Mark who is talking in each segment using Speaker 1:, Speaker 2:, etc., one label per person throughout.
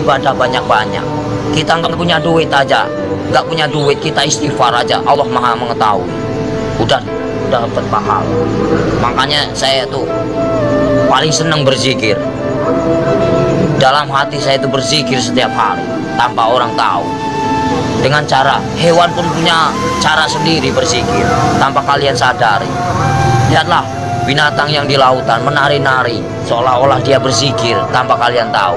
Speaker 1: ibadah banyak-banyak. Kita nggak punya duit aja, nggak punya duit, kita istighfar aja, Allah Maha mengetahui. Udah dapat pahala. Makanya saya tuh paling seneng berzikir. Dalam hati saya itu berzikir setiap hari tanpa orang tahu. Dengan cara, hewan pun punya cara sendiri berzikir tanpa kalian sadari. Lihatlah binatang yang di lautan menari-nari seolah-olah dia berzikir tanpa kalian tahu.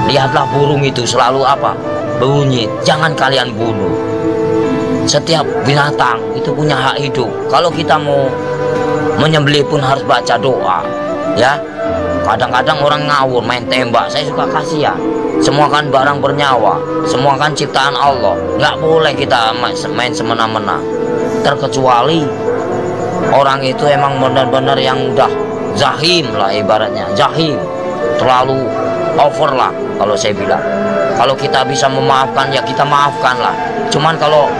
Speaker 1: Lihatlah burung itu selalu apa? Bunyi, jangan kalian bunuh. Setiap binatang itu punya hak hidup. Kalau kita mau menyembelih pun harus baca doa, ya. Kadang-kadang orang ngawur main tembak, saya suka kasihan. Semua kan barang bernyawa, semua kan ciptaan Allah. Nggak boleh kita main semena-mena. Terkecuali orang itu emang benar-benar yang udah zahim lah, ibaratnya zahim, terlalu over lah kalau saya bilang. Kalau kita bisa memaafkan ya kita maafkan lah. Cuman kalau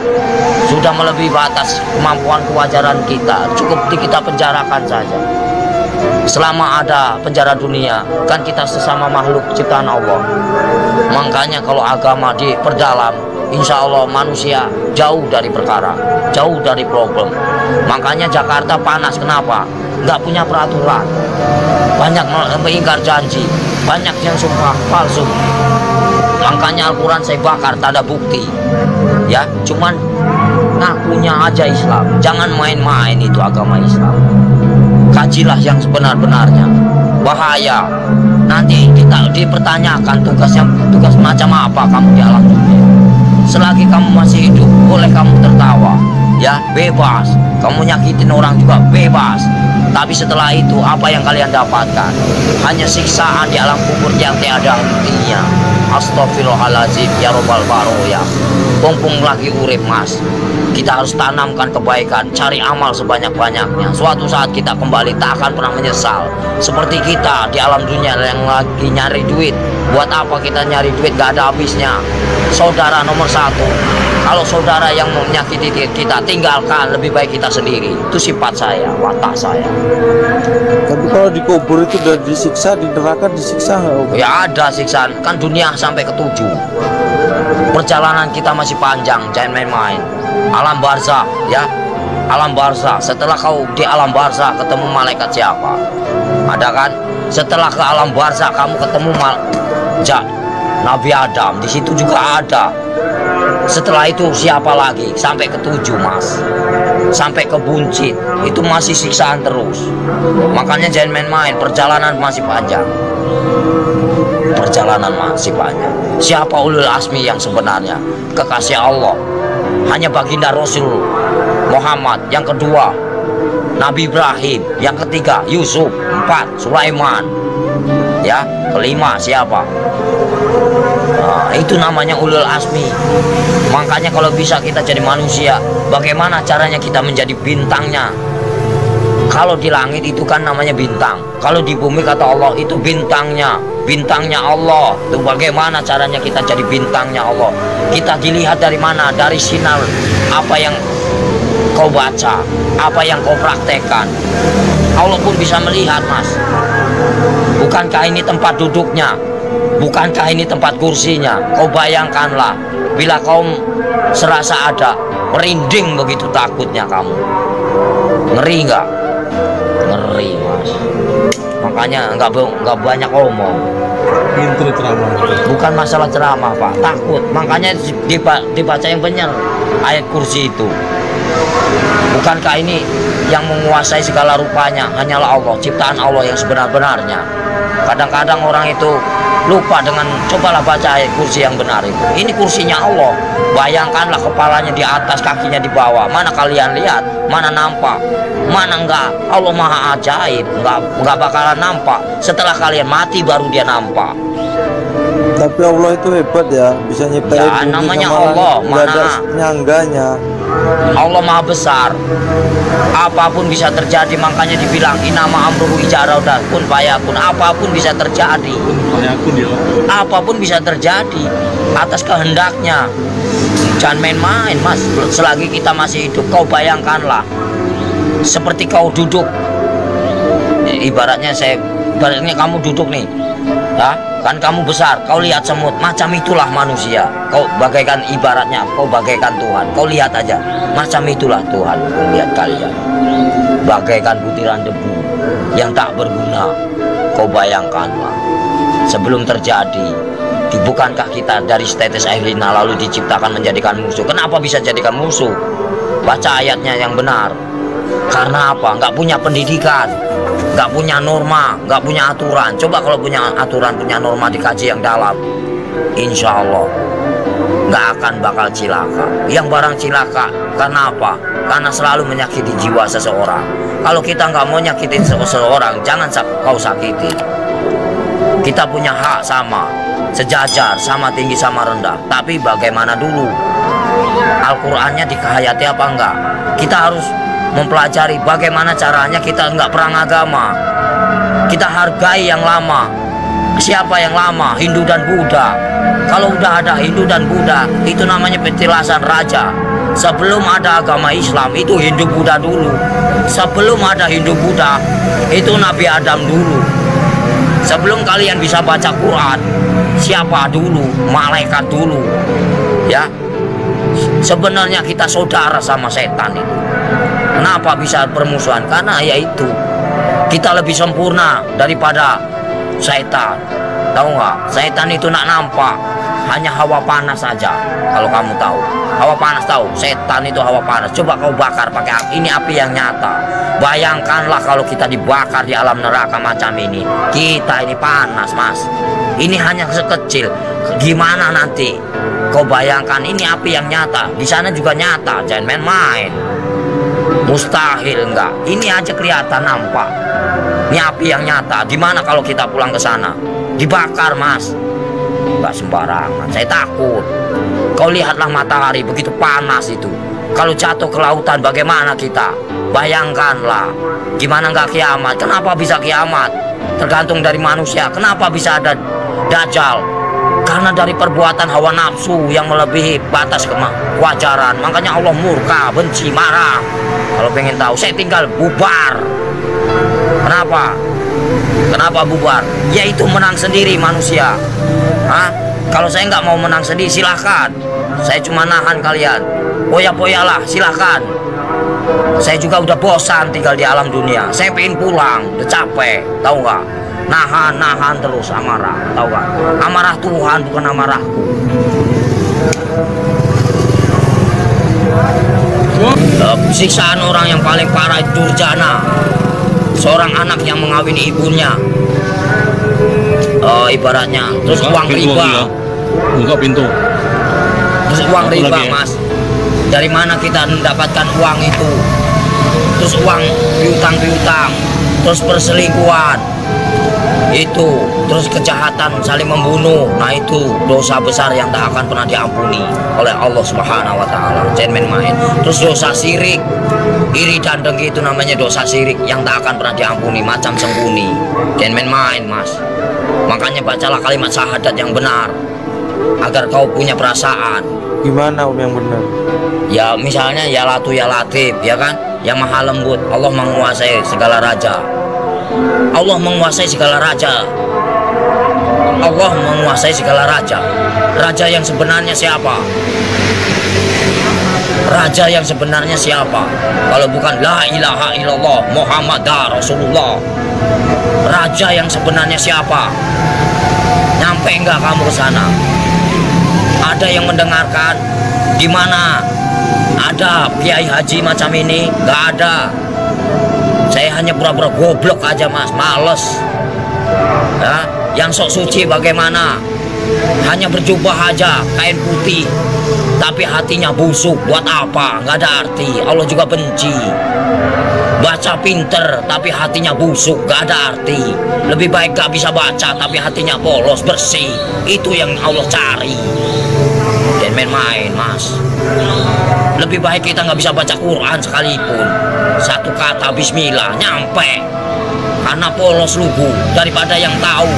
Speaker 1: sudah melebihi batas kemampuan kewajaran kita, cukup kita penjarakan saja. Selama ada penjara dunia, kan kita sesama makhluk ciptaan Allah. Makanya kalau agama diperdalam, insya Allah manusia jauh dari perkara, jauh dari problem. Makanya Jakarta panas, kenapa? Nggak punya peraturan, banyak mengingkar janji, banyak yang sumpah palsu. Makanya Al-Quran saya bakar, tak ada bukti, ya. Cuman ngakunya aja Islam. Jangan main-main itu agama Islam. Kajilah yang sebenar-benarnya. Bahaya. Nanti kita dipertanyakan tugas macam apa kamu di alam dunia. Selagi kamu masih hidup, boleh kamu tertawa, ya, bebas. Kamu nyakitin orang juga bebas. Tapi setelah itu apa yang kalian dapatkan? Hanya siksaan di alam kubur yang tiada hentinya. Astagfirullahaladzim ya robbal baroya. Mumpung lagi urip mas, kita harus tanamkan kebaikan, cari amal sebanyak-banyaknya. Suatu saat kita kembali tak akan pernah menyesal. Seperti kita di alam dunia yang lagi nyari duit. Buat apa kita nyari duit gak ada habisnya. Saudara nomor satu, kalau saudara yang menyakiti kita, tinggalkan, lebih baik kita sendiri. Itu sifat saya, watak saya.
Speaker 2: Tapi kalau dikubur itu udah disiksa, di neraka disiksa nggak?
Speaker 1: Ya ada siksaan, kan dunia sampai ke-7. Perjalanan kita masih panjang, jangan main-main. Alam barzah, ya, alam barzah. Setelah kau di alam barzah ketemu malaikat siapa? Ada kan? Setelah ke alam barzah kamu ketemu Nabi Adam, di situ juga ada. Setelah itu siapa lagi? Sampai ke-7 mas, sampai ke buncit, itu masih siksaan terus. Makanya jangan main-main, perjalanan masih panjang. Perjalanan masih panjang. Siapa ulul asmi yang sebenarnya? Kekasih Allah, hanya baginda Rasul Muhammad. Yang kedua Nabi Ibrahim. Yang ketiga Yusuf. 4 Sulaiman. Ya, kelima siapa? Nah, itu namanya ulul asmi. Makanya kalau bisa kita jadi manusia, bagaimana caranya kita menjadi bintangnya? Kalau di langit itu kan namanya bintang, kalau di bumi kata Allah itu bintangnya, bintangnya Allah. Itu bagaimana caranya kita jadi bintangnya Allah? Kita dilihat dari mana? Dari sinar apa yang kau baca, apa yang kau praktekkan. Allah pun bisa melihat mas. Bukankah ini tempat duduknya? Bukankah ini tempat kursinya? Kau bayangkanlah, bila kau serasa ada, merinding begitu takutnya kamu. Ngeri nggak? Ngeri mas. Makanya nggak banyak omong.
Speaker 2: Pintu ceramah.
Speaker 1: Bukan masalah ceramah pak, takut. Makanya dibaca yang benar ayat kursi itu. Bukankah ini yang menguasai segala rupanya hanyalah Allah, ciptaan Allah yang sebenar-benarnya. Kadang-kadang orang itu lupa dengan, cobalah baca ayat kursi yang benar itu. Ini kursinya Allah. Bayangkanlah kepalanya di atas, kakinya di bawah. Mana kalian lihat? Mana nampak? Mana enggak? Allah maha ajaib. Enggak bakalan nampak. Setelah kalian mati baru dia nampak.
Speaker 2: Tapi Allah itu hebat ya, bisa nyiptain
Speaker 1: Ya namanya Allah, mana
Speaker 2: nyangganya.
Speaker 1: Allah maha besar. Apapun bisa terjadi, makanya dibilang inama amruhu ijaraudah pun fayakun. Apapun bisa terjadi. Apapun bisa terjadi atas kehendaknya. Jangan main-main mas. Selagi kita masih hidup, kau bayangkanlah seperti kau duduk. Ibaratnya kamu duduk nih, Nah, kan kamu besar, kau lihat semut, macam itulah manusia. Kau bagaikan ibaratnya, kau bagaikan Tuhan. Kau lihat aja, macam itulah Tuhan melihat kalian. Bagaikan butiran debu yang tak berguna. Kau bayangkanlah, sebelum terjadi, bukankah kita dari tetes air lina lalu diciptakan menjadikan musuh? Kenapa bisa jadikan musuh? Baca ayatnya yang benar. Karena apa? Nggak punya pendidikan, nggak punya norma, nggak punya aturan. Coba kalau punya aturan, punya norma, dikaji yang dalam, insya Allah nggak akan bakal cilaka. Yang barang cilaka, karena apa? Karena selalu menyakiti jiwa seseorang. Kalau kita nggak mau nyakitin seseorang, jangan kau sakiti. Kita punya hak sama, sejajar, sama tinggi, sama rendah. Tapi bagaimana dulu? Al-Qur'annya dikehayati apa enggak? Kita harus mempelajari bagaimana caranya kita enggak perang agama. Kita hargai yang lama. Siapa yang lama? Hindu dan Buddha. Kalau udah ada Hindu dan Buddha, itu namanya petilasan raja. Sebelum ada agama Islam, itu Hindu Buddha dulu. Sebelum ada Hindu Buddha, itu Nabi Adam dulu. Sebelum kalian bisa baca Quran, siapa dulu? Malaikat dulu. Ya. Sebenarnya kita saudara sama setan itu. Kenapa bisa bermusuhan? Karena yaitu kita lebih sempurna daripada setan. Tahu nggak? Setan itu nak nampak, hanya hawa panas saja. Kalau kamu tahu, hawa panas tahu. Setan itu hawa panas. Coba kau bakar pakai api. Ini api yang nyata. Bayangkanlah kalau kita dibakar di alam neraka macam ini. Kita ini panas, mas. Ini hanya sekecil. Gimana nanti? Kau bayangkan ini api yang nyata. Di sana juga nyata. Jangan main-main. Mustahil enggak. Ini aja kelihatan nampak. Ini api yang nyata. Gimana kalau kita pulang ke sana? Dibakar, mas. Enggak sembarangan. Saya takut. Kau lihatlah matahari begitu panas itu. Kalau jatuh ke lautan bagaimana kita? Bayangkanlah. Gimana enggak kiamat? Kenapa bisa kiamat? Tergantung dari manusia. Kenapa bisa ada Dajjal? Karena dari perbuatan hawa nafsu yang melebihi batas kewajaran. Makanya Allah murka, benci, marah. Kalau pengen tahu, saya tinggal bubar. Kenapa? Kenapa bubar? Yaitu menang sendiri manusia. Hah? Kalau saya nggak mau menang sendiri, silahkan. Saya cuma nahan kalian. Poya-poyalah, silahkan. Saya juga udah bosan tinggal di alam dunia. Saya pengen pulang, udah capek. Tahu nggak? Nahan terus amarah. Tahu nggak? Amarah Tuhan bukan amarahku. Siksaan orang yang paling parah itu durjana. Seorang anak yang mengawini ibunya, ibaratnya. Terus uang riba.
Speaker 3: Buka pintu.
Speaker 1: Terus uang riba, mas. Dari mana kita mendapatkan uang itu? Terus uang piutang, terus perselingkuhan, itu, terus kejahatan, saling membunuh. Nah itu dosa besar yang tak akan pernah diampuni oleh Allah Subhanahu wa Ta'ala. Jangan main-main. Terus dosa syirik, iri dan dengki, itu namanya dosa syirik yang tak akan pernah diampuni, macam sembunyi. Jangan main-main, mas. Makanya bacalah kalimat syahadat yang benar agar kau punya perasaan.
Speaker 2: Gimana yang benar?
Speaker 1: Ya misalnya ya Latu ya Latif, ya kan? Yang maha lembut. Allah menguasai segala raja. Allah menguasai segala raja. Allah menguasai segala raja. Raja yang sebenarnya siapa? Raja yang sebenarnya siapa? Kalau bukan la ilaha illallah Muhammadar Rasulullah. Raja yang sebenarnya siapa? Nyampe enggak kamu ke sana? Ada yang mendengarkan? Di mana ada kiai haji macam ini? Nggak ada. Saya hanya pura-pura goblok aja, mas. Males. Ya, yang sok suci bagaimana? Hanya berjubah aja, kain putih, tapi hatinya busuk. Buat apa? Nggak ada arti. Allah juga benci. Baca pinter tapi hatinya busuk, gak ada arti. Lebih baik gak bisa baca tapi hatinya polos, bersih. Itu yang Allah cari. Dan main-main, mas. Lebih baik kita gak bisa baca Quran sekalipun, satu kata bismillah nyampe, karena polos lugu, daripada yang tahu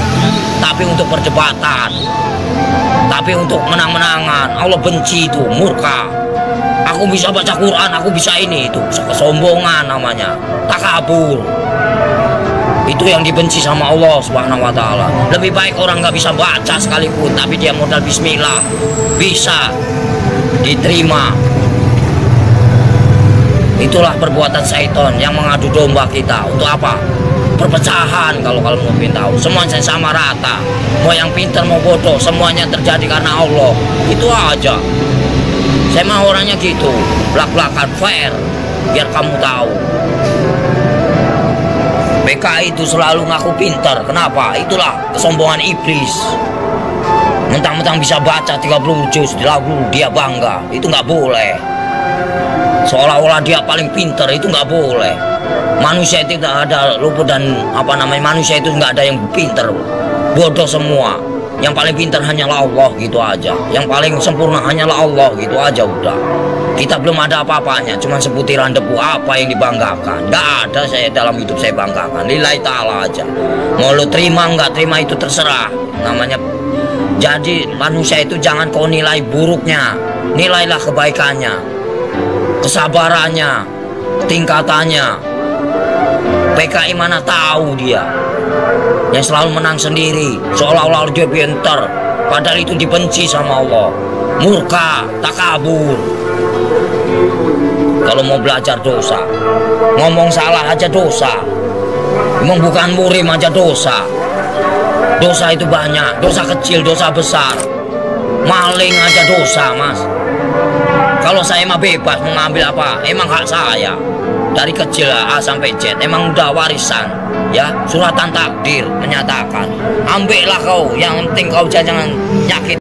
Speaker 1: tapi untuk perdebatan, tapi untuk menang-menangan. Allah benci itu, murka. Aku bisa baca Quran, aku bisa ini, itu kesombongan namanya, takabur. Itu yang dibenci sama Allah Subhanahu wa Ta'ala. Lebih baik orang nggak bisa baca sekalipun, tapi dia modal bismillah bisa diterima. Itulah perbuatan syaitan yang mengadu domba kita. Untuk apa? Perpecahan. Kalau mau tahu, semuanya sama rata. Mau yang pintar mau bodoh, semuanya terjadi karena Allah. Itu aja. Saya mah orangnya gitu, belak-belakan fair, biar kamu tahu. PKI itu selalu ngaku pintar. Kenapa? Itulah kesombongan iblis. Mentang-mentang bisa baca 30 juz lalu dia bangga. Itu nggak boleh. Seolah-olah dia paling pintar, itu nggak boleh. Manusia itu tidak ada luput dan manusia itu nggak ada yang pintar. Bodoh semua. Yang paling pintar hanyalah Allah, gitu aja. Yang paling sempurna hanyalah Allah, gitu aja udah. Kita belum ada apa-apanya, cuma seputiran debu. Apa yang dibanggakan? Nggak ada saya dalam hidup saya banggakan. Lillahi ta'ala aja. Mau lo terima nggak terima itu terserah. Namanya. Jadi manusia itu jangan kau nilai buruknya, nilailah kebaikannya, kesabarannya, tingkatannya. PKI mana tahu dia yang selalu menang sendiri, seolah-olah dia pintar, padahal itu dibenci sama Allah. Murka, takabur. Kalau mau belajar dosa, ngomong salah aja dosa, emang bukan murim aja dosa. Dosa itu banyak, dosa kecil, dosa besar. Maling aja dosa, mas. Kalau saya mah bebas mengambil apa, emang hak saya. Dari kecil A sampai Z, emang udah warisan. Ya, suratan takdir menyatakan. Ambillah kau, yang penting kau jangan nyakit.